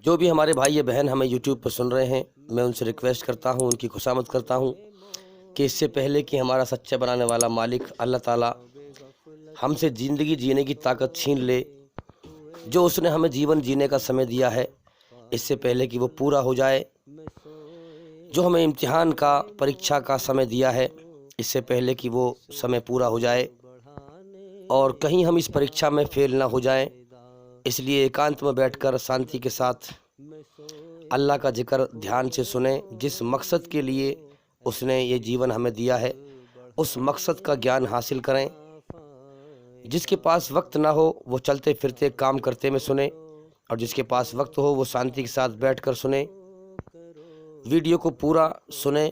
جو بھی ہمارے بھائی بہن ہمیں یوٹیوب پر سن رہے ہیں، میں ان سے ریکویسٹ کرتا ہوں، ان کی خوشامد کرتا ہوں کہ اس سے پہلے کہ ہمارا سچا بنانے والا مالک اللہ تعالیٰ ہم سے زندگی جینے کی طاقت چھین لے، جو اس نے ہمیں جیون جینے کا سمے دیا ہے، اس سے پہلے کہ وہ پورا ہو جائے، جو ہمیں امتحان کا پریکشا کا سمے دیا ہے، اس سے پہلے کہ وہ سمے پورا ہو جائے اور کہیں ہم اس پریکشا میں فیل نہ ہو جائیں، اس لیے ایکانت میں بیٹھ کر شانتی کے ساتھ اللہ کا ذکر دھیان سے سنیں۔ جس مقصد کے لیے اس نے یہ جیون ہمیں دیا ہے، اس مقصد کا گیان حاصل کریں۔ جس کے پاس وقت نہ ہو وہ چلتے پھرتے کام کرتے میں سنیں، اور جس کے پاس وقت ہو وہ شانتی کے ساتھ بیٹھ کر سنیں۔ ویڈیو کو پورا سنیں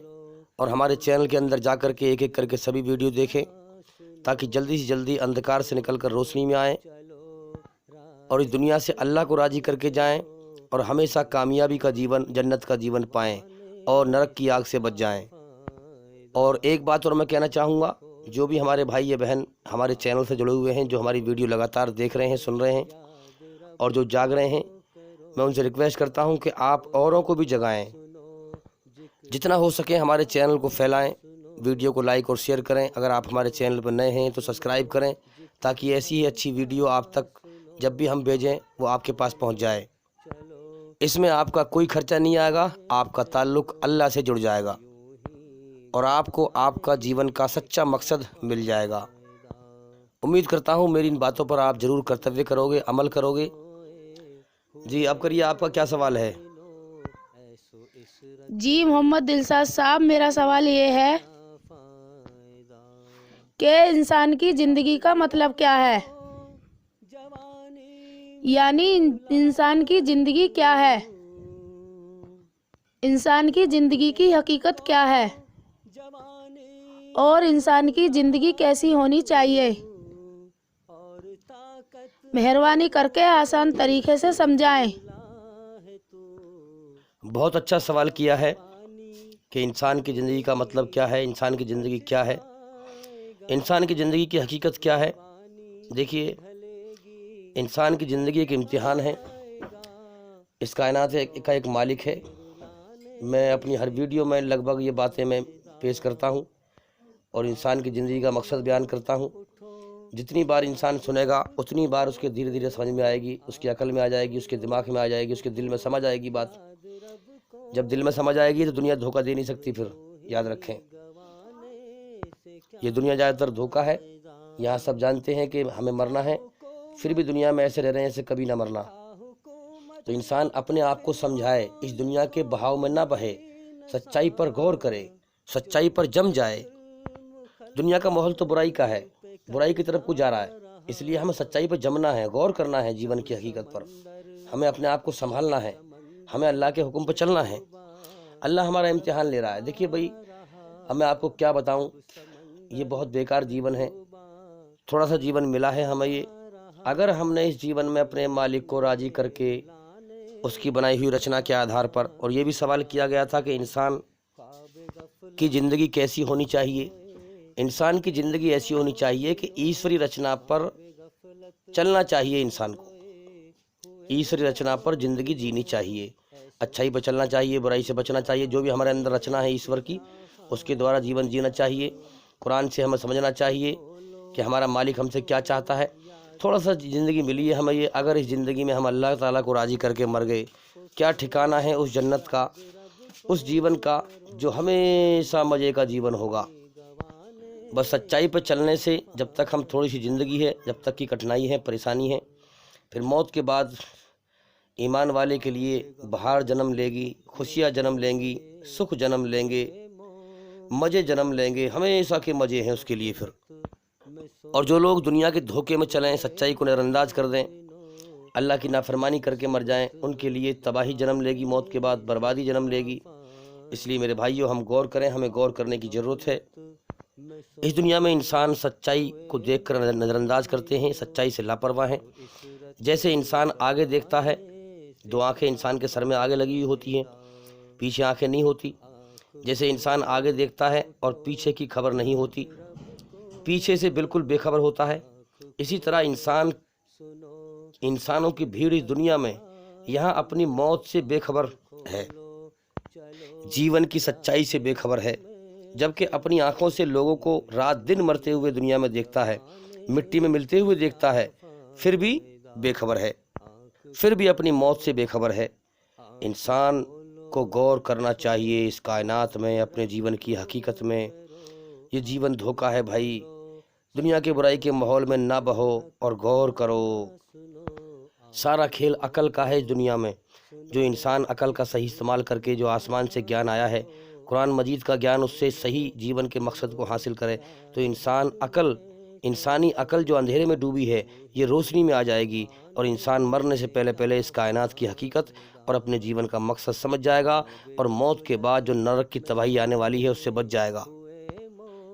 اور ہمارے چینل کے اندر جا کر کے ایک ایک کر کے سبھی ویڈیو دیکھیں، تاکہ جلدی سے جلدی اندھکار سے نکل کر روشنی میں آئیں اور اس دنیا سے اللہ کو راضی کر کے جائیں، اور ہمیشہ کامیابی کا جیون، جنت کا جیون پائیں اور نرک کی آگ سے بچ جائیں۔ اور ایک بات اور میں کہنا چاہوں گا، جو بھی ہمارے بھائی یا بہن ہمارے چینل سے جڑے ہوئے ہیں، جو ہماری ویڈیو لگاتار دیکھ رہے ہیں، سن رہے ہیں اور جو جاگ رہے ہیں، میں ان سے ریکویسٹ کرتا ہوں کہ آپ اوروں کو بھی جگائیں، جتنا ہو سکے ہمارے چینل کو پھیلائیں، ویڈیو کو لائک اور شیئر کریں۔ اگر آپ ہمارے چینل پر نئے ہیں تو سبسکرائب کریں، تاکہ ایسی ہی اچھی ویڈیو آپ تک جب بھی ہم بھیجیں وہ آپ کے پاس پہنچ جائے۔ اس میں آپ کا کوئی خرچہ نہیں آئے گا، آپ کا تعلق اللہ سے جڑ جائے گا اور آپ کو آپ کا جیون کا سچا مقصد مل جائے گا۔ امید کرتا ہوں میری ان باتوں پر آپ ضرور کرتویہ کرو گے، عمل کرو گے۔ جی اب کریے، آپ کا کیا سوال ہے؟ جی محمد دلشاد صاحب، میرا سوال یہ ہے کہ انسان کی زندگی کا مطلب کیا ہے؟ یعنی انسان کی زندگی کیا ہے؟ انسان کی زندگی کی حقیقت کیا ہے؟ اور انسان کی زندگی کیسی ہونی چاہیے؟ مہربانی کر کے آسان طریقے سے سمجھائیں۔ بہت اچھا سوال کیا ہے کہ انسان کی زندگی کا مطلب کیا ہے، انسان کی زندگی کیا ہے، انسان کی زندگی کی حقیقت کیا ہے۔ دیکھیے، انسان کی زندگی ایک امتحان ہے، اس کائنات کا ایک مالک ہے۔ میں اپنی ہر ویڈیو میں لگ بھگ یہ باتیں میں پیش کرتا ہوں اور انسان کی زندگی کا مقصد بیان کرتا ہوں۔ جتنی بار انسان سنے گا اتنی بار اس کے دھیرے دھیرے سمجھ میں آئے گی، اس کی عقل میں آ جائے گی، اس کے دماغ میں آ جائے گی، اس کے دل میں سمجھ آئے گی بات۔ جب دل میں سمجھ آئے گی تو دنیا دھوکہ دے نہیں سکتی۔ پھر یاد رکھیں، یہ دنیا زیادہ تر دھوکہ ہے۔ یہاں سب جانتے ہیں کہ ہمیں مرنا ہے، پھر بھی دنیا میں ایسے رہ رہے ہیں جیسے کبھی نہ مرنا۔ تو انسان اپنے آپ کو سمجھائے، اس دنیا کے بہاؤ میں نہ بہے، سچائی پر غور کرے، سچائی پر جم جائے۔ دنیا کا ماحول تو برائی کا ہے، برائی کی طرف کو جا رہا ہے، اس لیے ہمیں سچائی پر جمنا ہے، غور کرنا ہے جیون کی حقیقت پر۔ ہمیں اپنے آپ کو سنبھالنا ہے، ہمیں اللہ کے حکم پر چلنا ہے۔ اللہ ہمارا امتحان لے رہا ہے۔ دیکھیے بھائی، اب میں آپ کو کیا بتاؤں، یہ بہت بیکار جیون ہے، تھوڑا سا جیون ملا ہے ہمیں یہ۔ اگر ہم نے اس جیون میں اپنے مالک کو راضی کر کے اس کی بنائی ہوئی رچنا کے آدھار پر، اور یہ بھی سوال کیا گیا تھا کہ انسان کی زندگی کیسی ہونی چاہیے، انسان کی زندگی ایسی ہونی چاہیے کہ ایشوری رچنا پر چلنا چاہیے، انسان کو ایشوری رچنا پر زندگی جینی چاہیے، اچھائی پر چلنا چاہیے، برائی سے بچنا چاہیے۔ جو بھی ہمارے اندر رچنا ہے ایشور کی، اس کے دوارا جیون جینا چاہیے۔ قرآن سے ہمیں سمجھنا چاہیے کہ ہمارا مالک ہم سے کیا چاہتا ہے۔ تھوڑا سا زندگی ملی ہے ہمیں یہ، اگر اس زندگی میں ہم اللہ تعالیٰ کو راضی کر کے مر گئے، کیا ٹھکانہ ہے اس جنت کا، اس جیون کا جو ہمیشہ مزے کا جیون ہوگا۔ بس سچائی پہ چلنے سے، جب تک ہم تھوڑی سی زندگی ہے، جب تک کی کٹھنائی ہے، پریشانی ہے، پھر موت کے بعد ایمان والے کے لیے بہار جنم لے گی، خوشیاں جنم لیں گی، سکھ جنم لیں گے، مزے جنم لیں گے، ہمیشہ کے مزے ہیں اس کے لیے پھر۔ اور جو لوگ دنیا کے دھوکے میں چلیں، سچائی کو نظر انداز کر دیں، اللہ کی نافرمانی کر کے مر جائیں، ان کے لیے تباہی جنم لے گی، موت کے بعد بربادی جنم لے گی۔ اس لیے میرے بھائیوں، ہم غور کریں، ہمیں غور کرنے کی ضرورت ہے۔ اس دنیا میں انسان سچائی کو دیکھ کر نظر انداز کرتے ہیں، سچائی سے لاپرواہ ہیں۔ جیسے انسان آگے دیکھتا ہے، دو آنکھیں انسان کے سر میں آگے لگی ہوئی ہوتی ہیں، پیچھے آنکھیں نہیں ہوتی۔ جیسے انسان آگے دیکھتا ہے اور پیچھے کی خبر نہیں ہوتی، پیچھے سے بالکل بے خبر ہوتا ہے، اسی طرح انسانوں کی بھیڑ اس دنیا میں یہاں اپنی موت سے بے خبر ہے، جیون کی سچائی سے بے خبر ہے، جبکہ اپنی آنکھوں سے لوگوں کو رات دن مرتے ہوئے دنیا میں دیکھتا ہے، مٹی میں ملتے ہوئے دیکھتا ہے، پھر بھی بے خبر ہے، پھر بھی اپنی موت سے بے خبر ہے۔ انسان کو غور کرنا چاہیے اس کائنات میں، اپنے جیون کی حقیقت میں۔ یہ جیون دھوکہ ہے بھائی، دنیا کے برائی کے ماحول میں نہ بہو اور غور کرو۔ سارا کھیل عقل کا ہے اس دنیا میں۔ جو انسان عقل کا صحیح استعمال کر کے جو آسمان سے گیان آیا ہے، قرآن مجید کا گیان، اس سے صحیح جیون کے مقصد کو حاصل کرے تو انسانی عقل جو اندھیرے میں ڈوبی ہے یہ روشنی میں آ جائے گی، اور انسان مرنے سے پہلے اس کائنات کی حقیقت اور اپنے جیون کا مقصد سمجھ جائے گا، اور موت کے بعد جو نرک کی تباہی آنے والی ہے اس سے بچ جائے گا۔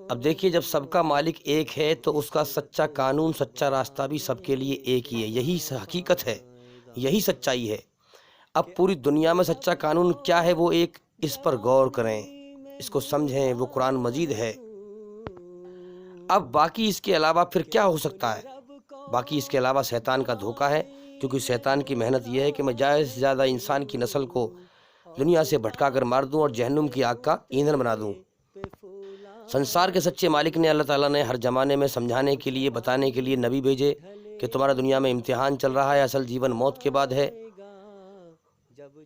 اب دیکھیے، جب سب کا مالک ایک ہے تو اس کا سچا قانون، سچا راستہ بھی سب کے لیے ایک ہی ہے۔ یہی حقیقت ہے، یہی سچائی ہے۔ اب پوری دنیا میں سچا قانون کیا ہے وہ ایک، اس پر غور کریں، اس کو سمجھیں، وہ قرآن مجید ہے۔ اب باقی اس کے علاوہ پھر کیا ہو سکتا ہے؟ باقی اس کے علاوہ شیطان کا دھوکہ ہے، کیونکہ شیطان کی محنت یہ ہے کہ میں زیادہ سے زیادہ انسان کی نسل کو دنیا سے بھٹکا کر مار دوں اور جہنم کی آگ کا ایندھن بنا دوں۔ سنسار کے سچے مالک نے، اللہ تعالیٰ نے ہر زمانے میں سمجھانے کے لیے، بتانے کے لیے نبی بھیجے کہ تمہارا دنیا میں امتحان چل رہا ہے، اصل جیون موت کے بعد ہے۔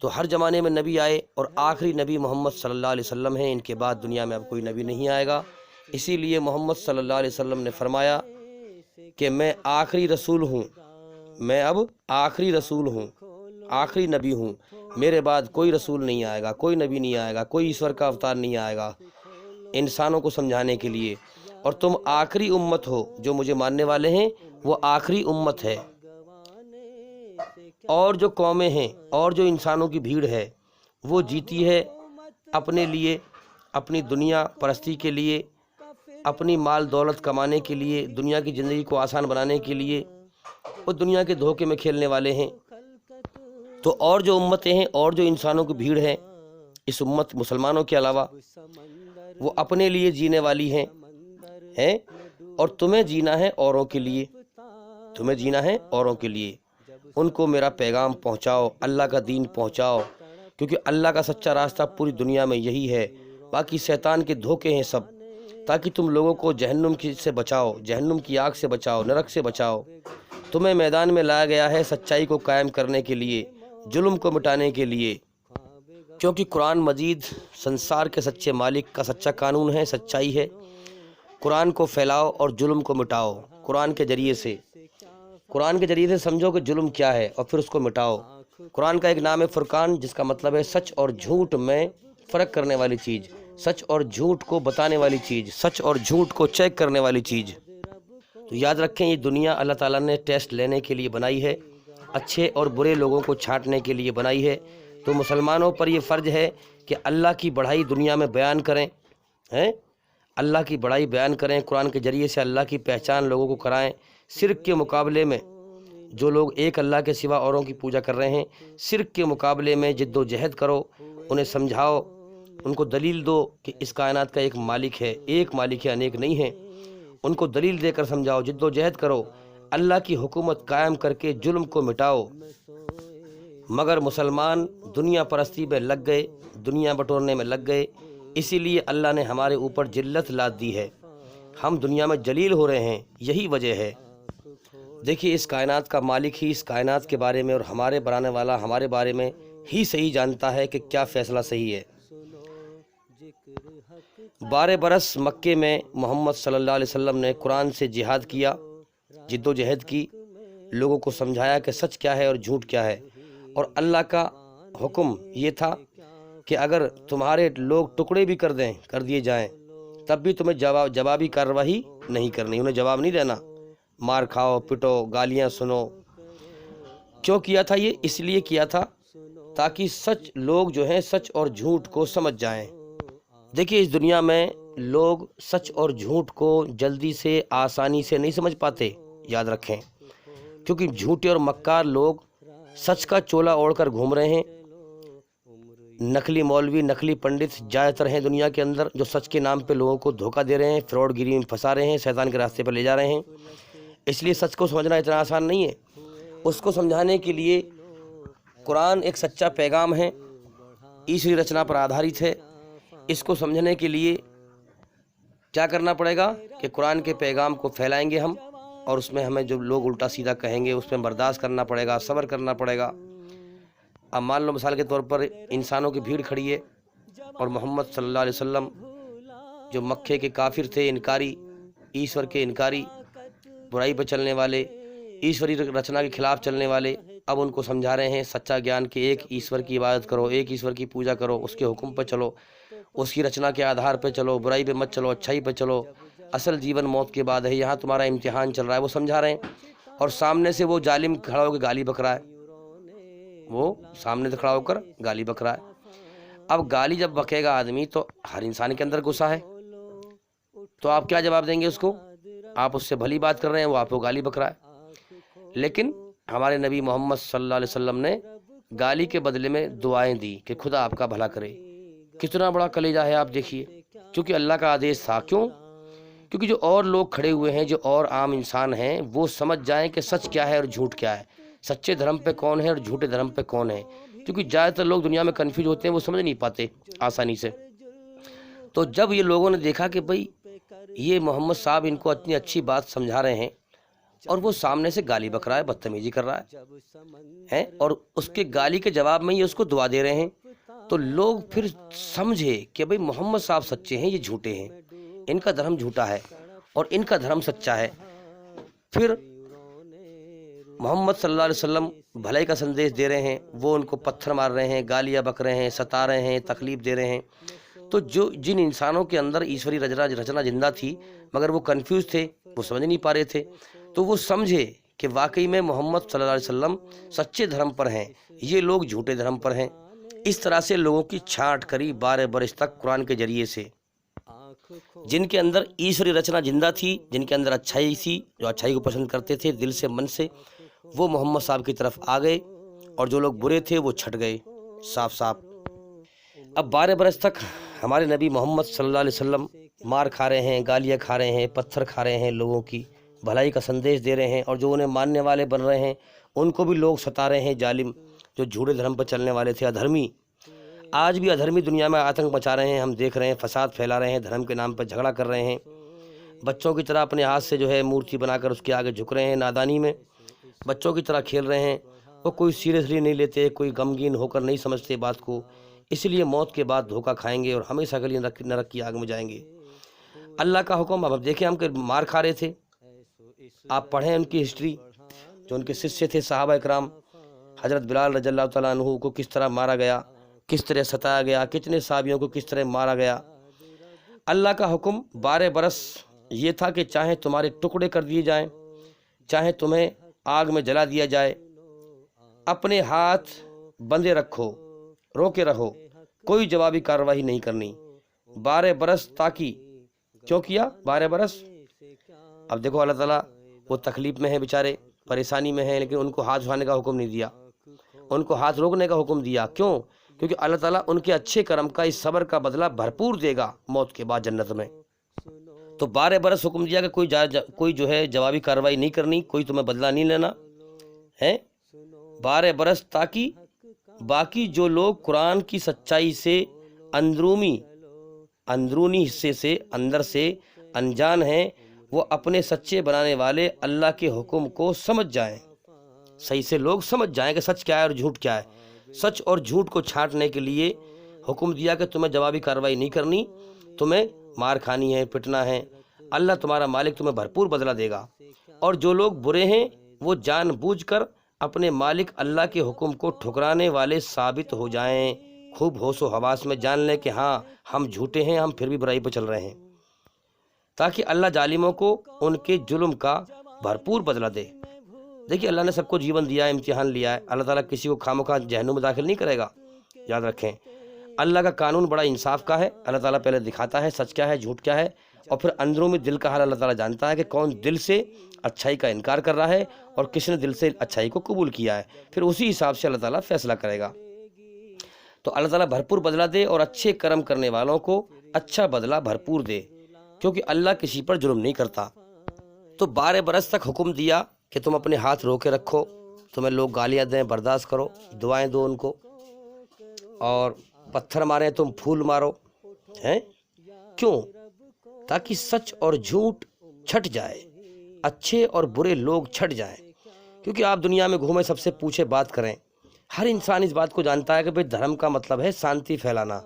تو ہر زمانے میں نبی آئے، اور آخری نبی محمد صلی اللہ علیہ وسلم ہیں۔ ان کے بعد دنیا میں اب کوئی نبی نہیں آئے گا۔ اسی لیے محمد صلی اللہ علیہ وسلم نے فرمایا کہ میں آخری رسول ہوں، میں اب آخری رسول ہوں، آخری نبی ہوں، میرے بعد کوئی رسول نہیں آئے گا، کوئی نبی نہیں آئے گا، کوئی ایشور کا اوتار نہیں آئے گا انسانوں کو سمجھانے کے لیے، اور تم آخری امت ہو۔ جو مجھے ماننے والے ہیں وہ آخری امت ہے، اور جو قومیں ہیں اور جو انسانوں کی بھیڑ ہے وہ جیتی ہے اپنے لیے، اپنی دنیا پرستی کے لیے، اپنی مال دولت کمانے کے لیے، دنیا کی زندگی کو آسان بنانے کے لیے، وہ دنیا کے دھوکے میں کھیلنے والے ہیں۔ تو اور جو امتیں ہیں اور جو انسانوں کی بھیڑ ہے اس امت مسلمانوں کے علاوہ، وہ اپنے لیے جینے والی ہیں، اور تمہیں جینا ہے اوروں کے لیے، تمہیں جینا ہے اوروں کے لیے۔ ان کو میرا پیغام پہنچاؤ، اللہ کا دین پہنچاؤ، کیونکہ اللہ کا سچا راستہ پوری دنیا میں یہی ہے، باقی شیطان کے دھوکے ہیں سب، تاکہ تم لوگوں کو جہنم سے بچاؤ، جہنم کی آگ سے بچاؤ، نرک سے بچاؤ۔ تمہیں میدان میں لایا گیا ہے سچائی کو قائم کرنے کے لیے، ظلم کو مٹانے کے لیے، کیونکہ قرآن مجید سنسار کے سچے مالک کا سچا قانون ہے، سچائی ہے۔ قرآن کو پھیلاؤ اور ظلم کو مٹاؤ، قرآن کے ذریعے سے سمجھو کہ ظلم کیا ہے اور پھر اس کو مٹاؤ۔ قرآن کا ایک نام ہے فرقان، جس کا مطلب ہے سچ اور جھوٹ میں فرق کرنے والی چیز، سچ اور جھوٹ کو بتانے والی چیز، سچ اور جھوٹ کو چیک کرنے والی چیز۔ تو یاد رکھیں، یہ دنیا اللہ تعالیٰ نے ٹیسٹ لینے کے لیے بنائی ہے، اچھے اور برے لوگوں کو چھانٹنے کے لیے بنائی ہے۔ تو مسلمانوں پر یہ فرض ہے کہ اللہ کی بڑائی دنیا میں بیان کریں، اللہ کی بڑائی بیان کریں، قرآن کے ذریعے سے اللہ کی پہچان لوگوں کو کرائیں۔ شرک کے مقابلے میں جو لوگ ایک اللہ کے سوا اوروں کی پوجا کر رہے ہیں، شرک کے مقابلے میں جد و جہد کرو، انہیں سمجھاؤ، ان کو دلیل دو کہ اس کائنات کا ایک مالک ہے، ایک مالک ہے، انیک نہیں ہے۔ ان کو دلیل دے کر سمجھاؤ، جد و جہد کرو، اللہ کی حکومت قائم کر کے ظلم کو مٹاؤ۔ مگر مسلمان دنیا پرستی میں لگ گئے، دنیا بٹورنے میں لگ گئے، اسی لیے اللہ نے ہمارے اوپر ذلت لاد دی ہے، ہم دنیا میں ذلیل ہو رہے ہیں، یہی وجہ ہے۔ دیکھیے، اس کائنات کا مالک ہی اس کائنات کے بارے میں اور ہمارے بنانے والا ہمارے بارے میں ہی صحیح جانتا ہے کہ کیا فیصلہ صحیح ہے۔ 12 برس مکے میں محمد صلی اللہ علیہ وسلم نے قرآن سے جہاد کیا، جد و جہد کی، لوگوں کو سمجھایا کہ سچ کیا ہے اور جھوٹ کیا ہے، اور اللہ کا حکم یہ تھا کہ اگر تمہارے لوگ ٹکڑے بھی کر دیے جائیں تب بھی تمہیں جوابی کارروائی نہیں کرنی، انہیں جواب نہیں دینا، مار کھاؤ، پٹو، گالیاں سنو۔ کیوں کیا تھا یہ؟ اس لیے کیا تھا تاکہ لوگ جو ہیں سچ اور جھوٹ کو سمجھ جائیں۔ دیکھیے، اس دنیا میں لوگ سچ اور جھوٹ کو جلدی سے آسانی سے نہیں سمجھ پاتے، یاد رکھیں، کیونکہ جھوٹے اور مکار لوگ سچ کا چولا اوڑھ کر گھوم رہے ہیں۔ نقلی مولوی، نقلی پنڈت زیادہ تر ہیں دنیا کے اندر، جو سچ کے نام پہ لوگوں کو دھوکہ دے رہے ہیں، فراڈ گیری میں پھنسا رہے ہیں، شیطان کے راستے پر لے جا رہے ہیں۔ اس لیے سچ کو سمجھنا اتنا آسان نہیں ہے۔ اس کو سمجھانے کے لیے قرآن ایک سچا پیغام ہے، ایشوری رچنا پر آدھارت ہے۔ اس کو سمجھنے کے لیے کیا کرنا پڑے گا کہ قرآن کے پیغام کو پھیلائیں گے ہم، اور اس میں ہمیں جو لوگ الٹا سیدھا کہیں گے اس میں برداشت کرنا پڑے گا، صبر کرنا پڑے گا۔ اب مان لو مثال کے طور پر انسانوں کی بھیڑ کھڑی ہے، اور محمد صلی اللہ علیہ وسلم جو مکے کے کافر تھے، انکاری، ایشور کے انکاری، برائی پہ چلنے والے، ایشوری رچنا کے خلاف چلنے والے، اب ان کو سمجھا رہے ہیں سچا گیان کہ ایک ایشور کی عبادت کرو، ایک ایشور کی پوجا کرو، اس کے حکم پہ چلو، اس کی رچنا کے آدھار پہ چلو، برائی پہ مت چلو، اچھائی پہ چلو، اصل جیون موت کے بعد ہے، یہاں تمہارا امتحان چل رہا ہے، وہ سمجھا رہے ہیں۔ اور سامنے سے وہ ظالم کھڑا ہو کے گالی بک رہا ہے، وہ سامنے سے کھڑا ہو کر گالی بک رہا ہے۔ اب گالی جب بکے گا آدمی تو ہر انسان کے اندر غصہ ہے، تو آپ کیا جواب دیں گے اس کو؟ آپ اس سے بھلی بات کر رہے ہیں، وہ آپ کو گالی بک رہا ہے۔ لیکن ہمارے نبی محمد صلی اللہ علیہ وسلم نے گالی کے بدلے میں دعائیں دی کہ خدا آپ کا بھلا کرے۔ کتنا بڑا کلیجہ ہے آپ دیکھیے، کیونکہ اللہ کا آدیش تھا۔ کیوں؟ کیونکہ جو اور لوگ کھڑے ہوئے ہیں، جو اور عام انسان ہیں، وہ سمجھ جائیں کہ سچ کیا ہے اور جھوٹ کیا ہے، سچے دھرم پہ کون ہے اور جھوٹے دھرم پہ کون ہے۔ کیونکہ زیادہ تر لوگ دنیا میں کنفیوز ہوتے ہیں، وہ سمجھ نہیں پاتے آسانی سے۔ تو جب یہ لوگوں نے دیکھا کہ بھئی یہ محمد صاحب ان کو اتنی اچھی بات سمجھا رہے ہیں، اور وہ سامنے سے گالی بک رہا ہے، بدتمیزی کر رہا ہے، اور اس کے گالی کے جواب میں یہ اس کو دعا دے رہے ہیں، تو لوگ پھر سمجھے کہ بھئی محمد صاحب سچے ہیں، یہ جھوٹے ہیں، ان کا دھرم جھوٹا ہے اور ان کا دھرم سچا ہے۔ پھر محمد صلی اللہ علیہ وسلم بھلائی کا سندیش دے رہے ہیں، وہ ان کو پتھر مار رہے ہیں، گالیاں بک رہے ہیں، ستا رہے ہیں، تکلیف دے رہے ہیں۔ تو جن انسانوں کے اندر ایشوری رچنا زندہ تھی مگر وہ کنفیوز تھے، وہ سمجھ نہیں پا رہے تھے، تو وہ سمجھے کہ واقعی میں محمد صلی اللہ علیہ وسلم سچے دھرم پر ہیں، یہ لوگ جھوٹے دھرم پر ہیں۔ اس طرح سے لوگوں کی چھانٹ کری 12 برس تک قرآن کے ذریعے سے۔ جن کے اندر ایشوری رچنا زندہ تھی، جن کے اندر اچھائی تھی، جو اچھائی کو پسند کرتے تھے دل سے من سے، وہ محمد صاحب کی طرف آ گئے، اور جو لوگ برے تھے وہ چھٹ گئے صاف صاف۔ اب 12 برس تک ہمارے نبی محمد صلی اللہ علیہ وسلم مار کھا رہے ہیں، گالیاں کھا رہے ہیں، پتھر کھا رہے ہیں، لوگوں کی بھلائی کا سندیش دے رہے ہیں، اور جو انہیں ماننے والے بن رہے ہیں ان کو بھی لوگ ستا رہے ہیں، ظالم جو جھوٹے دھرم پر چلنے والے تھے، ادھرمی۔ آج بھی ادھرمی دنیا میں آتنک مچا رہے ہیں، ہم دیکھ رہے ہیں، فساد پھیلا رہے ہیں، دھرم کے نام پر جھگڑا کر رہے ہیں، بچوں کی طرح اپنے ہاتھ سے جو ہے مورتی بنا کر اس کے آگے جھک رہے ہیں، نادانی میں بچوں کی طرح کھیل رہے ہیں، وہ کوئی سیریسلی نہیں لیتے، کوئی غمگین ہو کر نہیں سمجھتے بات کو، اس لیے موت کے بعد دھوکہ کھائیں گے اور ہمیشہ کے لیے نرک کی آگ میں جائیں گے۔ اللہ کا حکم، اب دیکھیں ہم کہ مار کھا رہے تھے، آپ پڑھیں ان کی ہسٹری، جو ان کے شیشیہ تھے صحابہ اکرام، حضرت بلال رضی اللہ تعالیٰ عنہ کو کس طرح مارا گیا، کس طرح ستایا گیا، کتنے صحابیوں کو کس طرح مارا گیا۔ اللہ کا حکم 12 برس یہ تھا کہ چاہے تمہارے ٹکڑے کر دیے جائیں، چاہے تمہیں آگ میں جلا دیا جائے، اپنے ہاتھ بندھے رکھو، روکے رہو، کوئی جوابی کارروائی نہیں کرنی۔ 12 برس تاکہ کیوں کیا 12 برس؟ اب دیکھو اللہ تعالیٰ وہ تکلیف میں ہیں بیچارے، پریشانی میں ہیں، لیکن ان کو ہاتھ اٹھانے کا حکم نہیں دیا، ان کو ہاتھ روکنے کا حکم دیا۔ کیوں؟ کیونکہ اللہ تعالیٰ ان کے اچھے کرم کا اس صبر کا بدلہ بھرپور دے گا موت کے بعد جنت میں۔ تو 12 برس حکم دیا کہ کوئی جو ہے جوابی کارروائی نہیں کرنی، کوئی تمہیں بدلہ نہیں لینا ہے۔ 12 برس تاکہ باقی جو لوگ قرآن کی سچائی سے اندرونی حصے سے اندر سے انجان ہیں، وہ اپنے سچے بنانے والے اللہ کے حکم کو سمجھ جائیں، صحیح سے لوگ سمجھ جائیں کہ سچ کیا ہے اور جھوٹ کیا ہے۔ سچ اور جھوٹ کو چھانٹنے کے لیے حکم دیا کہ تمہیں جوابی کارروائی نہیں کرنی، تمہیں مار کھانی ہے، پٹنا ہے، اللہ تمہارا مالک تمہیں بھرپور بدلہ دے گا۔ اور جو لوگ برے ہیں وہ جان بوجھ کر اپنے مالک اللہ کے حکم کو ٹھکرانے والے ثابت ہو جائیں، خوب ہوش و حواس میں جان لیں کہ ہاں ہم جھوٹے ہیں، ہم پھر بھی برائی پہ چل رہے ہیں، تاکہ اللہ ظالموں کو ان کے جرم کا بھرپور بدلہ دے۔ دیکھیے اللہ نے سب کو جیون دیا ہے، امتحان لیا ہے، اللہ تعالیٰ کسی کو خواہ جہنم میں داخل نہیں کرے گا، یاد رکھیں۔ اللہ کا قانون بڑا انصاف کا ہے، اللہ تعالیٰ پہلے دکھاتا ہے سچ کیا ہے جھوٹ کیا ہے، اور پھر اندروں میں دل کا حال اللہ تعالیٰ جانتا ہے کہ کون دل سے اچھائی کا انکار کر رہا ہے اور کس نے دل سے اچھائی کو قبول کیا ہے، پھر اسی حساب سے اللہ تعالیٰ فیصلہ کرے گا۔ تو اللہ تعالیٰ بھرپور بدلہ دے اور اچھے کرم کرنے والوں کو اچھا بدلہ بھرپور دے، کیونکہ اللہ کسی پر جرم نہیں کرتا۔ تو 12 برس تک حکم دیا کہ تم اپنے ہاتھ روکے رکھو، تمہیں لوگ گالیاں دیں برداشت کرو، دعائیں دو ان کو، اور پتھر ماریں تم پھول مارو، ہیں کیوں؟ تاکہ سچ اور جھوٹ چھٹ جائے، اچھے اور برے لوگ چھٹ جائیں۔ کیونکہ آپ دنیا میں گھومیں، سب سے پوچھے بات کریں، ہر انسان اس بات کو جانتا ہے کہ بھئی دھرم کا مطلب ہے شانتی پھیلانا،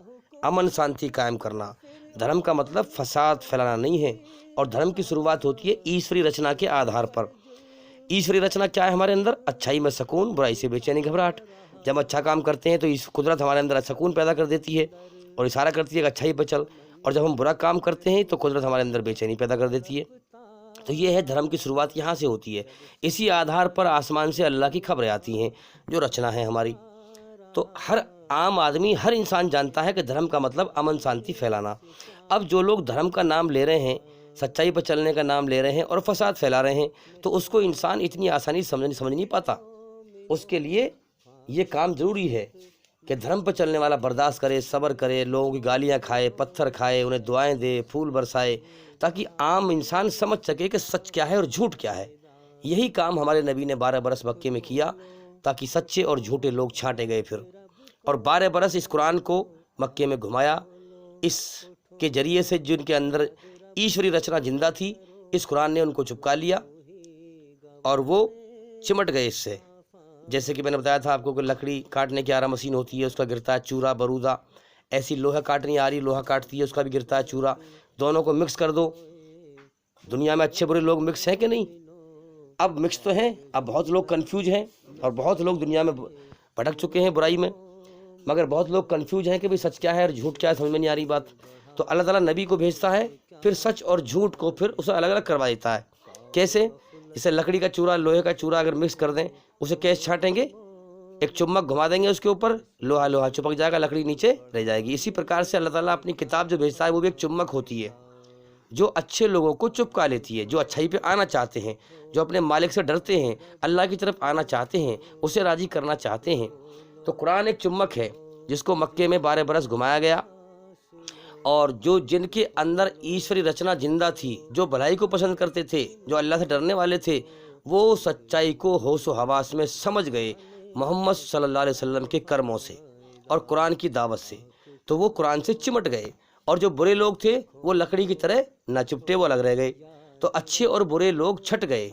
امن شانتی قائم کرنا۔ دھرم کا مطلب فساد پھیلانا نہیں ہے، اور دھرم کی شروعات ہوتی ہے ایشوری رچنا کے آدھار پر۔ ایشوری رچنا کیا ہے ہمارے اندر؟ اچھائی میں سکون، برائی سے بے چینی گھبراہٹ۔ جب ہم اچھا کام کرتے ہیں تو اس قدرت ہمارے اندر سکون پیدا کر دیتی ہے اور اشارہ کرتی ہے کہ اچھائی پہ چل، اور جب ہم برا کام کرتے ہیں تو قدرت ہمارے اندر بے چینی پیدا کر دیتی ہے۔ تو یہ ہے دھرم کی شروعات یہاں سے ہوتی ہے، اسی آدھار پر آسمان سے اللہ کی خبریں آتی ہیں جو رچنا ہے ہماری۔ تو ہر عام آدمی، ہر انسان جانتا ہے کہ دھرم کا مطلب امن شانتی پھیلانا۔ اب جو لوگ دھرم کا نام لے رہے ہیں، سچائی پر چلنے کا نام لے رہے ہیں اور فساد پھیلا رہے ہیں، تو اس کو انسان اتنی آسانی سے سمجھ نہیں پاتا۔ اس کے لیے یہ کام ضروری ہے کہ دھرم پر چلنے والا برداشت کرے، صبر کرے، لوگوں کی گالیاں کھائے، پتھر کھائے، انہیں دعائیں دے، پھول برسائے، تاکہ عام انسان سمجھ سکے کہ سچ کیا ہے اور جھوٹ کیا ہے۔ یہی کام ہمارے نبی نے 12 برس مکے میں کیا، تاکہ سچے اور جھوٹے لوگ چھانٹے گئے پھر، اور 12 برس اس قرآن کو مکے میں گھمایا۔ اس کے ذریعے سے جن کے اندر ایشوری رچنا زندہ تھی، اس قرآن نے ان کو چپکا لیا اور وہ چمٹ گئے اس سے۔ جیسے کہ میں نے بتایا تھا آپ کو کہ لکڑی کاٹنے کی آرا مشین ہوتی ہے، اس کا گرتا ہے چورا برودہ، ایسی لوہا کاٹنی آ رہی، لوہا کاٹتی ہے، اس کا بھی گرتا ہے چورا۔ دونوں کو مکس کر دو۔ دنیا میں اچھے برے لوگ مکس ہیں کہ نہیں؟ اب مکس تو ہیں، اب بہت لوگ کنفیوز ہیں، اور بہت لوگ دنیا میں بھٹک چکے ہیں برائی میں، مگر بہت لوگ کنفیوز ہیں کہ بھئی سچ کیا ہے اور جھوٹ کیا ہے، سمجھ میں نہیں آ رہی بات۔ تو اللہ تعالیٰ نبی کو بھیجتا ہے، پھر سچ اور جھوٹ کو پھر اسے الگ الگ کروا دیتا ہے۔ کیسے؟ جیسے لکڑی کا چورا، لوہے کا چورا اگر مکس کر دیں، اسے کیسے چھانٹیں گے؟ ایک چمک گھما دیں گے اس کے اوپر، لوہا لوہا چپک جائے گا، لکڑی نیچے رہ جائے گی۔ اسی پرکار سے اللہ تعالیٰ اپنی کتاب جو بھیجتا ہے وہ بھی ایک چمک ہوتی ہے، جو اچھے لوگوں کو چپکا لیتی ہے، جو اچھائی پہ آنا چاہتے ہیں، جو اپنے مالک سے ڈرتے ہیں، اللہ کی طرف آنا چاہتے ہیں، اسے راضی کرنا چاہتے ہیں۔ تو قرآن ایک چمک ہے جس کو مکے میں 12 برس گھمایا گیا، اور جو جن کے اندر ایشوری رچنا زندہ تھی، جو بھلائی کو پسند کرتے تھے، جو اللہ سے ڈرنے والے تھے، وہ سچائی کو ہوش و حواس میں سمجھ گئے محمد صلی اللہ علیہ وسلم کے کرموں سے اور قرآن کی دعوت سے، تو وہ قرآن سے چمٹ گئے۔ اور جو برے لوگ تھے وہ لکڑی کی طرح نہ چپٹے، وہ الگ رہ گئے۔ تو اچھے اور برے لوگ چھٹ گئے۔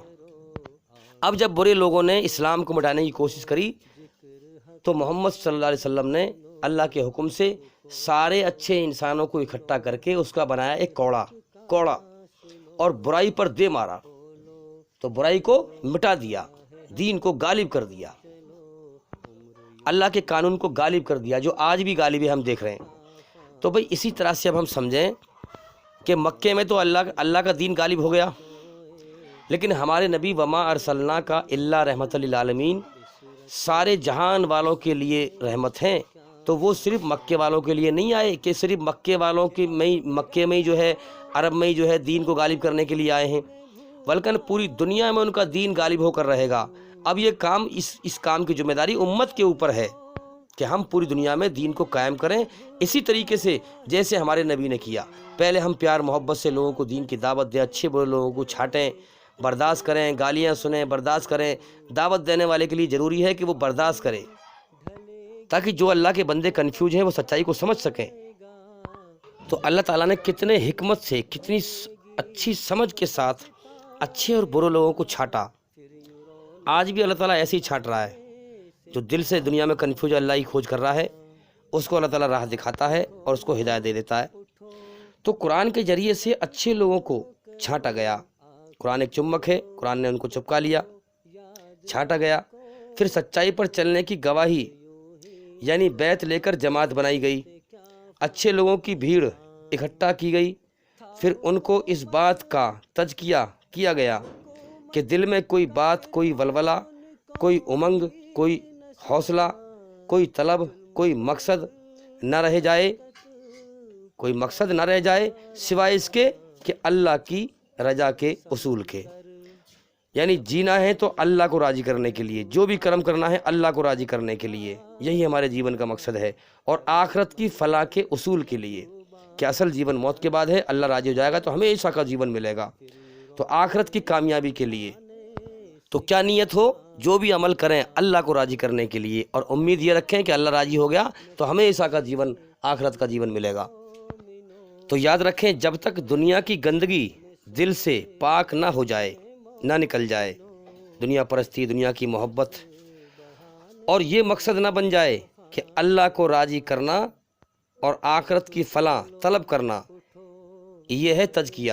اب جب برے لوگوں نے اسلام کو مٹانے کی کوشش کری، تو محمد صلی اللہ علیہ وسلم نے اللہ کے حکم سے سارے اچھے انسانوں کو اکٹھا کر کے اس کا بنایا ایک کوڑا، اور برائی پر دے مارا، تو برائی کو مٹا دیا، دین کو غالب کر دیا، اللہ کے قانون کو غالب کر دیا، جو آج بھی غالب ہے، ہم دیکھ رہے ہیں۔ تو بھئی اسی طرح سے اب ہم سمجھیں کہ مکے میں تو اللہ کا دین غالب ہو گیا، لیکن ہمارے نبی وما ارسلنا کا الا رحمت للعالمین سارے جہان والوں کے لیے رحمت ہیں۔ تو وہ صرف مکے والوں کے لیے نہیں آئے کہ صرف مکے والوں کی مکے میں ہی جو ہے، عرب میں ہی جو ہے دین کو غالب کرنے کے لیے آئے ہیں، بلکہ پوری دنیا میں ان کا دین غالب ہو کر رہے گا۔ اب یہ کام اس کام کی ذمہ داری امت کے اوپر ہے کہ ہم پوری دنیا میں دین کو قائم کریں، اسی طریقے سے جیسے ہمارے نبی نے کیا۔ پہلے ہم پیار محبت سے لوگوں کو دین کی دعوت دیں، اچھے برے لوگوں کو چھانٹیں، برداشت کریں، گالیاں سنیں، برداشت کریں۔ دعوت دینے والے کے لیے ضروری ہے کہ وہ برداشت کرے، تاکہ جو اللہ کے بندے کنفیوز ہیں وہ سچائی کو سمجھ سکیں۔ تو اللہ تعالیٰ نے کتنے حکمت سے، کتنی اچھی سمجھ کے ساتھ اچھے اور برے لوگوں کو چھانٹا۔ آج بھی اللہ تعالیٰ ایسے ہی چھانٹ رہا ہے۔ جو دل سے دنیا میں کنفیوز اللہ ہی کھوج کر رہا ہے، اس کو اللہ تعالیٰ راہ دکھاتا ہے اور اس کو ہدایت دے دیتا ہے۔ تو قرآن کے ذریعے سے اچھے لوگوں کو چھانٹا گیا۔ قرآن ایک چمک ہے، قرآن نے ان کو چپکا لیا، چھانٹا گیا۔ پھر سچائی پر چلنے کی گواہی یعنی بیعت لے کر جماعت بنائی گئی، اچھے لوگوں کی بھیڑ اکٹھا کی گئی۔ پھر ان کو اس بات کا تزکیہ کیا گیا کہ دل میں کوئی بات، کوئی ولولہ، کوئی امنگ، کوئی حوصلہ، کوئی طلب، کوئی مقصد نہ رہ جائے، کوئی مقصد نہ رہ جائے سوائے اس کے کہ اللہ کی رضا کے اصول کے، یعنی جینا ہے تو اللہ کو راضی کرنے کے لیے، جو بھی کرم کرنا ہے اللہ کو راضی کرنے کے لیے، یہی ہمارے جیون کا مقصد ہے، اور آخرت کی فلاح کے اصول کے لیے کہ اصل جیون موت کے بعد ہے، اللہ راضی ہو جائے گا تو ہمیشہ کا جیون ملے گا، تو آخرت کی کامیابی کے لیے۔ تو کیا نیت ہو، جو بھی عمل کریں اللہ کو راضی کرنے کے لیے، اور امید یہ رکھیں کہ اللہ راضی ہو گیا تو ہمیں عیسیٰ کا جیون، آخرت کا جیون ملے گا۔ تو یاد رکھیں، جب تک دنیا کی گندگی دل سے پاک نہ ہو جائے، نہ نکل جائے، دنیا پرستی، دنیا کی محبت، اور یہ مقصد نہ بن جائے کہ اللہ کو راضی کرنا اور آخرت کی فلاح طلب کرنا، یہ ہے تزکیہ۔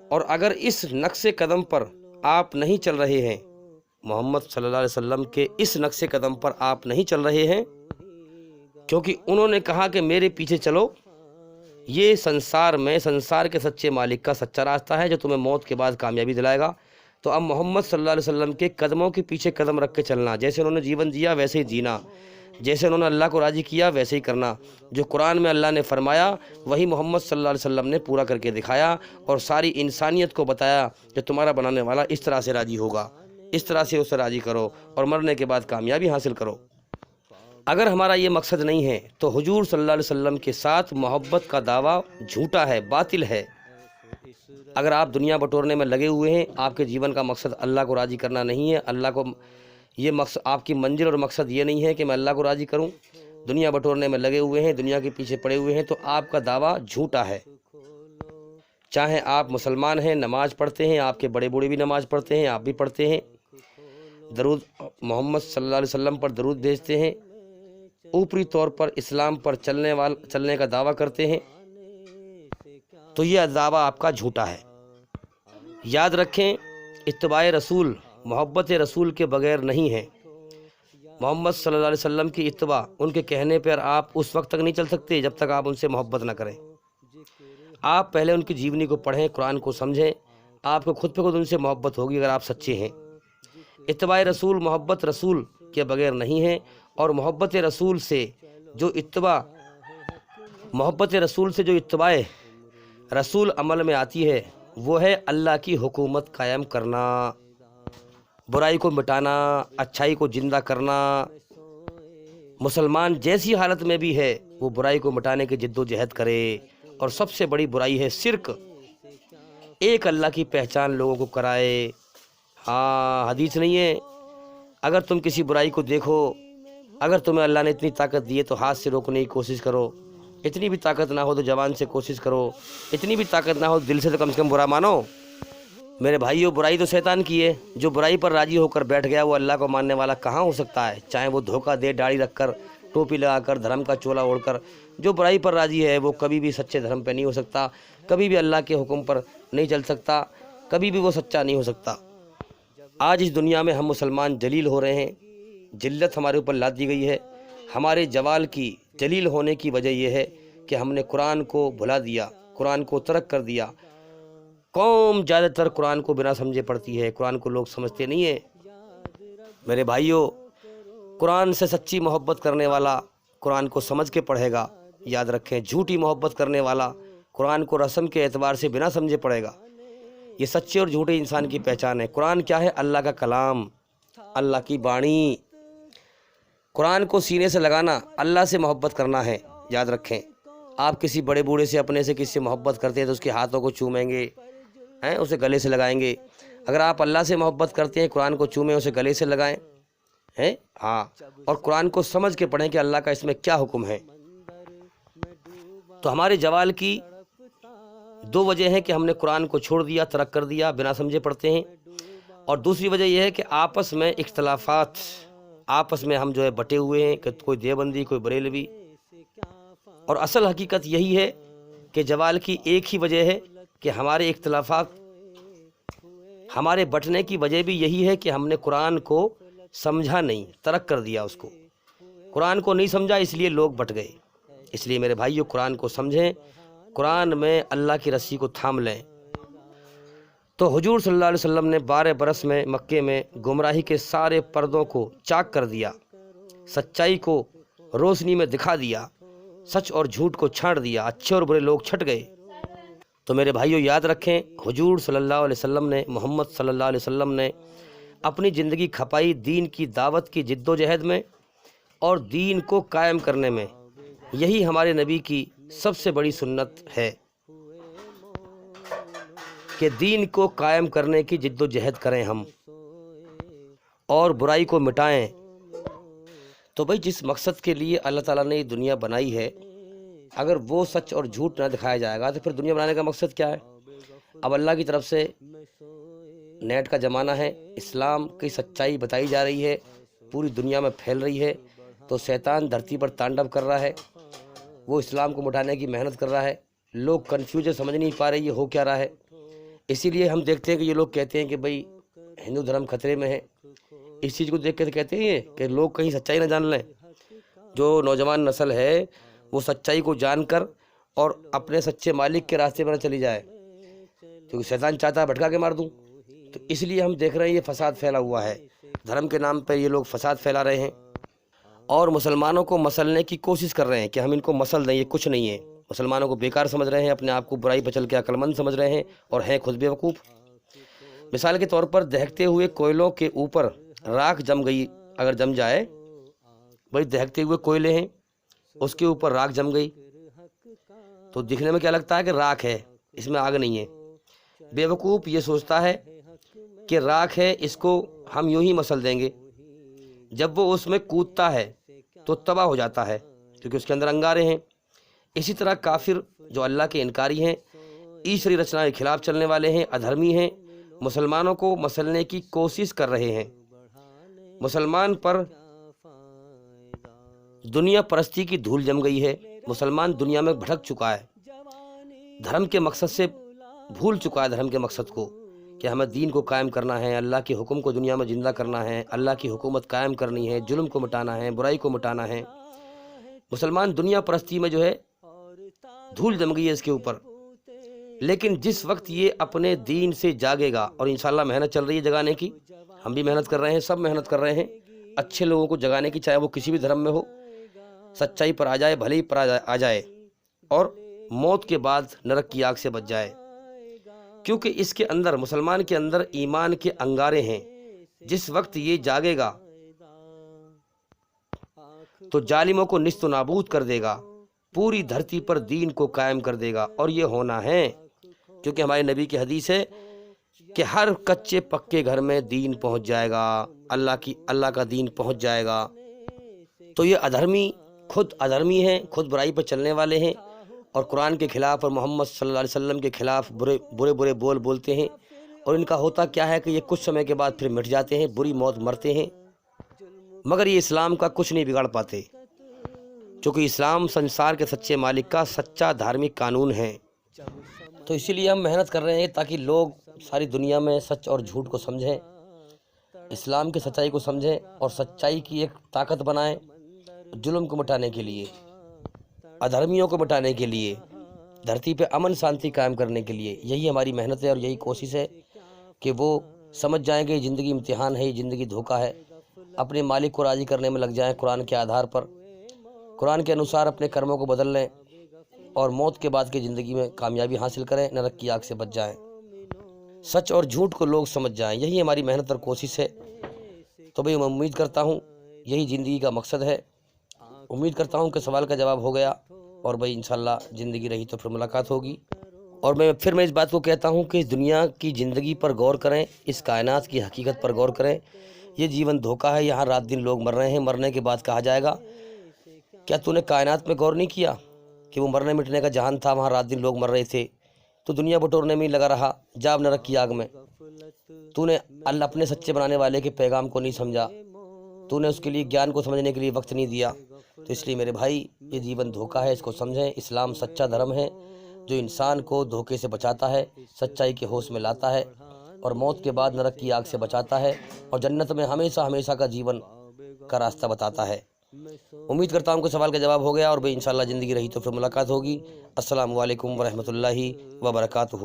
اور اگر اس نقش قدم پر آپ نہیں چل رہے ہیں، محمد صلی اللہ علیہ وسلم کے اس نقش قدم پر آپ نہیں چل رہے ہیں، کیونکہ انہوں نے کہا کہ میرے پیچھے چلو، یہ سنسار کے سچے مالک کا سچا راستہ ہے جو تمہیں موت کے بعد کامیابی دلائے گا۔ تو اب محمد صلی اللہ علیہ وسلم کے قدموں کے پیچھے قدم رکھ کے چلنا، جیسے انہوں نے جیون جیا ویسے ہی جینا، جیسے انہوں نے اللہ کو راضی کیا ویسے ہی کرنا، جو قرآن میں اللہ نے فرمایا وہی محمد صلی اللہ علیہ وسلم نے پورا کر کے دکھایا، اور ساری انسانیت کو بتایا کہ تمہارا بنانے والا اس طرح سے راضی ہوگا، اس طرح سے اسے راضی کرو اور مرنے کے بعد کامیابی حاصل کرو۔ اگر ہمارا یہ مقصد نہیں ہے تو حضور صلی اللہ علیہ وسلم کے ساتھ محبت کا دعویٰ جھوٹا ہے، باطل ہے۔ اگر آپ دنیا بٹورنے میں لگے ہوئے ہیں، آپ کے جیون کا مقصد اللہ کو راضی کرنا نہیں ہے، اللہ کو یہ مقصد، آپ کی منزل اور مقصد یہ نہیں ہے کہ میں اللہ کو راضی کروں، دنیا بٹورنے میں لگے ہوئے ہیں، دنیا کے پیچھے پڑے ہوئے ہیں، تو آپ کا دعویٰ جھوٹا ہے۔ چاہے آپ مسلمان ہیں، نماز پڑھتے ہیں، آپ کے بڑے بوڑھے بھی نماز پڑھتے ہیں، آپ بھی پڑھتے ہیں، درود محمد صلی اللہ علیہ وسلم پر درود بھیجتے ہیں، اوپری طور پر اسلام پر چلنے کا دعویٰ کرتے ہیں، تو یہ دعویٰ آپ کا جھوٹا ہے۔ یاد رکھیں، اتباع رسول محبت رسول کے بغیر نہیں ہے۔ محمد صلی اللہ علیہ وسلم کی اتباع، ان کے کہنے پر آپ اس وقت تک نہیں چل سکتے جب تک آپ ان سے محبت نہ کریں۔ آپ پہلے ان کی جیونی کو پڑھیں، قرآن کو سمجھیں، آپ کو خود پہ خود ان سے محبت ہوگی اگر آپ سچے ہیں۔ اتباع رسول محبت رسول کے بغیر نہیں ہے، اور محبت رسول سے جو اتباع رسول عمل میں آتی ہے وہ ہے اللہ کی حکومت قائم کرنا، برائی کو مٹانا، اچھائی کو زندہ کرنا۔ مسلمان جیسی حالت میں بھی ہے وہ برائی کو مٹانے کی جد و جہد کرے، اور سب سے بڑی برائی ہے شرک، ایک اللہ کی پہچان لوگوں کو کرائے۔ ہاں، حدیث نہیں ہے، اگر تم کسی برائی کو دیکھو، اگر تمہیں اللہ نے اتنی طاقت دی ہے تو ہاتھ سے روکنے کی کوشش کرو، اتنی بھی طاقت نہ ہو تو زبان سے کوشش کرو، اتنی بھی طاقت نہ ہو دل سے کم برا مانو۔ میرے بھائیو، برائی تو شیطان کی ہے، جو برائی پر راضی ہو کر بیٹھ گیا وہ اللہ کو ماننے والا کہاں ہو سکتا ہے؟ چاہے وہ دھوکہ دے، داڑھی رکھ کر، ٹوپی لگا کر، دھرم کا چولا اوڑھ کر، جو برائی پر راضی ہے وہ کبھی بھی سچے دھرم پہ نہیں ہو سکتا، کبھی بھی اللہ کے حکم پر نہیں چل سکتا، کبھی بھی وہ سچا نہیں ہو سکتا۔ آج اس دنیا میں ہم مسلمان جلیل ہو رہے ہیں، ذلت ہمارے اوپر لاد دی گئی ہے۔ ہمارے جوال کی، جلیل ہونے کی وجہ یہ ہے کہ ہم نے قرآن کو بھلا دیا، قرآن کو ترک کر دیا۔ قوم زیادہ تر قرآن کو بنا سمجھے پڑھتی ہے، قرآن کو لوگ سمجھتے نہیں ہیں۔ میرے بھائیوں، قرآن سے سچی محبت کرنے والا قرآن کو سمجھ کے پڑھے گا، یاد رکھیں، جھوٹی محبت کرنے والا قرآن کو رسم کے اعتبار سے بنا سمجھے پڑھے گا۔ یہ سچے اور جھوٹے انسان کی پہچان ہے۔ قرآن کیا ہے؟ اللہ کا کلام، اللہ کی بانی۔ قرآن کو سینے سے لگانا اللہ سے محبت کرنا ہے، یاد رکھیں۔ آپ کسی بڑے بوڑھے سے، اپنے سے کسی سے محبت کرتے ہیں تو اس کے ہاتھوں کو چومیں گے، اسے گلے سے لگائیں گے۔ اگر آپ اللہ سے محبت کرتے ہیں، قرآن کو چومیں، اسے گلے سے لگائیں، ہاں، اور قرآن کو سمجھ کے پڑھیں کہ اللہ کا اس میں کیا حکم ہے۔ تو ہمارے زوال کی دو وجہ ہیں کہ ہم نے قرآن کو چھوڑ دیا، ترک کر دیا، بنا سمجھے پڑھتے ہیں، اور دوسری وجہ یہ ہے کہ آپس میں اختلافات، آپس میں ہم جو ہے بٹے ہوئے ہیں، کہ کوئی دیوبندی، کوئی بریلوی۔ اور اصل حقیقت یہی ہے کہ زوال کی ایک ہی وجہ ہے کہ ہمارے اختلافات، ہمارے بٹنے کی وجہ بھی یہی ہے کہ ہم نے قرآن کو سمجھا نہیں، ترک کر دیا اس کو۔ قرآن کو نہیں سمجھا، اس لیے لوگ بٹ گئے۔ اس لیے میرے بھائیو، قرآن کو سمجھیں، قرآن میں اللہ کی رسی کو تھام لیں۔ تو حضور صلی اللہ علیہ وسلم نے 12 برس میں مکے میں گمراہی کے سارے پردوں کو چاک کر دیا، سچائی کو روشنی میں دکھا دیا، سچ اور جھوٹ کو چھانٹ دیا، اچھے اور برے لوگ چھٹ گئے۔ تو میرے بھائیو، یاد رکھیں، حضور صلی اللہ علیہ وسلم نے، محمد صلی اللہ علیہ وسلم نے اپنی زندگی کھپائی دین کی دعوت کی جد و جہد میں اور دین کو قائم کرنے میں۔ یہی ہمارے نبی کی سب سے بڑی سنت ہے کہ دین کو قائم کرنے کی جد و جہد کریں ہم۔ اور برائی کو مٹائیں۔ تو بھائی جس مقصد کے لیے اللہ تعالیٰ نے یہ دنیا بنائی ہے، اگر وہ سچ اور جھوٹ نہ دکھایا جائے گا تو پھر دنیا بنانے کا مقصد کیا ہے؟ اب اللہ کی طرف سے نیٹ کا زمانہ ہے، اسلام کی سچائی بتائی جا رہی ہے، پوری دنیا میں پھیل رہی ہے، تو شیطان دھرتی پر تانڈو کر رہا ہے، وہ اسلام کو مٹانے کی محنت کر رہا ہے۔ لوگ کنفیوز ہے، سمجھ نہیں پا رہے یہ ہو کیا رہا ہے۔ اسی لیے ہم دیکھتے ہیں کہ یہ لوگ کہتے ہیں کہ بھئی ہندو دھرم خطرے میں ہے۔ اس چیز کو دیکھ کے کہتے ہیں کہ لوگ کہیں سچائی نہ جان لیں۔ جو نوجوان نسل ہے وہ سچائی کو جان کر اور اپنے سچے مالک کے راستے پر نہ چلی جائے، کیونکہ شیطان چاہتا ہے بھٹکا کے مار دوں۔ تو اس لیے ہم دیکھ رہے ہیں یہ فساد پھیلا ہوا ہے، دھرم کے نام پہ یہ لوگ فساد پھیلا رہے ہیں اور مسلمانوں کو مسلنے کی کوشش کر رہے ہیں کہ ہم ان کو مسل دیں، یہ کچھ نہیں ہے۔ مسلمانوں کو بیکار سمجھ رہے ہیں، اپنے آپ کو برائی بچل کے عقل مند سمجھ رہے ہیں اور ہیں خود بیوقوف۔ مثال کے طور پر دہکتے ہوئے کوئلوں کے اوپر راکھ جم گئی، اگر جم جائے، بھائی دہکتے ہوئے کوئلے ہیں، اس کے اوپر راکھ جم گئی تو دکھنے میں کیا لگتا ہے کہ راکھ ہے، اس میں آگ نہیں ہے۔ بیوقوف یہ سوچتا ہے کہ راکھ ہے، اس کو ہم یوں ہی مسل دیں گے۔ جب وہ اس میں کودتا ہے تو تباہ ہو جاتا ہے، کیونکہ اس کے اندر انگارے ہیں۔ اسی طرح کافر جو اللہ کے انکاری ہیں، ایشوری رچنا کے خلاف چلنے والے ہیں، ادھرمی ہیں، مسلمانوں کو مسلنے کی کوشش کر رہے ہیں۔ مسلمان پر دنیا پرستی کی دھول جم گئی ہے، مسلمان دنیا میں بھٹک چکا ہے، دھرم کے مقصد سے بھول چکا ہے، دھرم کے مقصد کو کہ ہمیں دین کو قائم کرنا ہے، اللہ کے حکم کو دنیا میں زندہ کرنا ہے، اللہ کی حکومت قائم کرنی ہے، ظلم کو مٹانا ہے، برائی کو مٹانا ہے۔ مسلمان دنیا پرستی میں جو ہے دھول جم گئی ہے اس کے اوپر۔ لیکن جس وقت یہ اپنے دین سے جاگے گا، اور انشاءاللہ محنت چل رہی ہے جگانے کی، ہم بھی محنت کر رہے ہیں، سب محنت کر رہے ہیں اچھے لوگوں کو جگانے کی، چاہے وہ کسی بھی دھرم میں ہو، سچائی پر آ جائے، بھلی پر آ جائے اور موت کے بعد نرک کی آگ سے بچ جائے، کیونکہ اس کے اندر، مسلمان کے اندر ایمان کے انگارے ہیں۔ جس وقت یہ جاگے گا تو ظالموں کو نیست و نابود کر دے گا، پوری دھرتی پر دین کو قائم کر دے گا، اور یہ ہونا ہے، کیونکہ ہمارے نبی کی حدیث ہے کہ ہر کچے پکے گھر میں دین پہنچ جائے گا، اللہ کا دین پہنچ جائے گا۔ تو یہ ادھرمی خود ادھرمی ہیں، خود برائی پر چلنے والے ہیں، اور قرآن کے خلاف اور محمد صلی اللہ علیہ وسلم کے خلاف برے بول بولتے ہیں، اور ان کا ہوتا کیا ہے کہ یہ کچھ سمے کے بعد پھر مٹ جاتے ہیں، بری موت مرتے ہیں، مگر یہ اسلام کا کچھ نہیں بگاڑ پاتے، چونکہ اسلام سنسار کے سچے مالک کا سچا دھارمک قانون ہے۔ تو اسی لیے ہم محنت کر رہے ہیں تاکہ لوگ ساری دنیا میں سچ اور جھوٹ کو سمجھیں، اسلام کی سچائی کو سمجھیں اور سچائی کی ایک طاقت بنائیں، ظلم کو مٹانے کے لیے، ادھرمیوں کو مٹانے کے لیے، دھرتی پہ امن شانتی قائم کرنے کے لیے۔ یہی ہماری محنت ہے اور یہی کوشش ہے کہ وہ سمجھ جائیں کہ یہ زندگی امتحان ہے، یہ زندگی دھوکہ ہے، اپنے مالک کو راضی کرنے میں لگ جائیں، قرآن کے آدھار پر، قرآن کے انوسار اپنے کرموں کو بدل لیں اور موت کے بعد کی زندگی میں کامیابی حاصل کریں، نرک کی آگ سے بچ جائیں، سچ اور جھوٹ کو لوگ سمجھ جائیں۔ یہی ہماری محنت اور کوشش ہے۔ تو بھئی میں امید کرتا ہوں یہی زندگی کا مقصد ہے۔ امید کرتا ہوں کہ سوال کا جواب ہو گیا، اور بھئی انشاءاللہ زندگی رہی تو پھر ملاقات ہوگی۔ اور میں اس بات کو کہتا ہوں کہ اس دنیا کی زندگی پر غور کریں، اس کائنات کی حقیقت پر غور کریں۔ یہ جیون دھوکہ ہے، یہاں رات دن لوگ مر رہے ہیں، مرنے کے بعد کہا جائے گا کیا تو نے کائنات میں غور نہیں کیا کہ وہ مرنے مٹنے کا جہان تھا، وہاں رات دن لوگ مر رہے تھے، تو دنیا بٹورنے میں ہی لگا رہا، جاب نرک کی آگ میں۔ تو نے اللہ اپنے سچے بنانے والے کے پیغام کو نہیں سمجھا، تو نے اس کے لیے گیان کو سمجھنے کے لیے وقت نہیں دیا۔ تو اس لیے میرے بھائی یہ جیون دھوکہ ہے، اس کو سمجھیں۔ اسلام سچا دھرم ہے جو انسان کو دھوکے سے بچاتا ہے، سچائی کے ہوش میں لاتا ہے، اور موت کے بعد نرک کی آگ سے بچاتا ہے، اور جنت میں ہمیشہ ہمیشہ کا جیون کا راستہ بتاتا ہے۔ امید کرتا ہوں کہ سوال کا جواب ہو گیا، اور بھئی انشاءاللہ زندگی رہی تو پھر ملاقات ہوگی۔ السلام علیکم ورحمۃ اللہ وبرکاتہ۔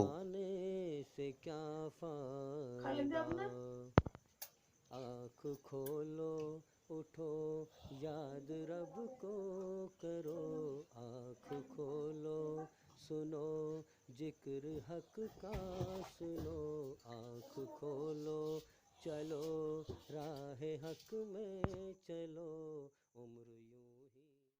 آنکھ کھولو اٹھو یاد رب کو کرو، آنکھ کھولو سنو ذکر حق کا سنو، آنکھ کھولو چلو راہ حق میں چلو، عمر یوں